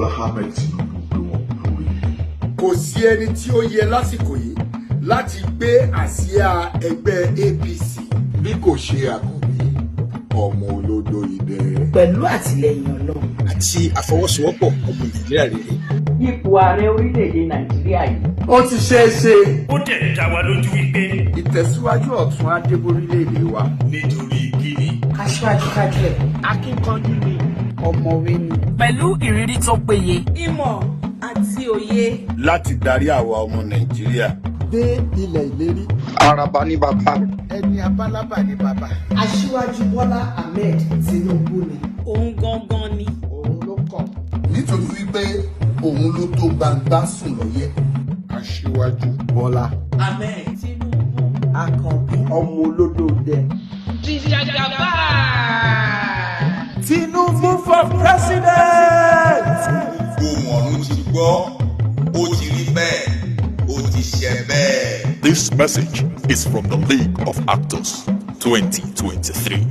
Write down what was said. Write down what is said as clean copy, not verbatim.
Bọ́lá Ahmed Tinubu gbé wọn lórí. Kò sí ẹni tí ó yẹ lásìkò yìí láti gbé àsíá ẹgbẹ́ APC bí kò ṣe Àkànbí ọmọ olódò idẹ. Pẹ̀lú àtìlẹ́yìn Ọlọ́run àti àfọwọ́sowọ́pọ̀ ọmọ Nàìjíríà rere. Ipò ààrẹ orílẹ̀-èdè Nàìjíríà yìí. Ó ti ṣeé ṣe. Ó dẹ̀ dá wa lójú wípé Ìtẹ̀síwájú ọ̀tún á dé borílẹ̀-èdè wa. nítorí kíni. Aṣíwájú kájúẹ̀. Akíkanjú ni. Ọ̀mọ̀wé ni. Pẹ̀lú ìrírí tó péye. Ìmọ̀ àti òye. Láti darí àwa ọmọ Nàìjíríà dé ilẹ̀ ìlérí. Araba ní bàbá. Ẹni abálábà ní bàbá. Aṣíwájú Bọ́lá Ahmed Tinubu ni. Òun gangan ni. Òun ló kàn. Nítorí wípé òun ló tó gbangba sùn lọ́yẹ́. Aṣíwájú Bọ́lá Ahmed Tinubu. Àkànbí ọmọ olódò dẹ. Jìjàgàbá. Tinubu for president. Gbogbo ọ̀run ti gbọ́, ó ti rí bẹ́ẹ̀, ó ti ṣẹ bẹ́ẹ̀. This message is from the League of Actors 2023.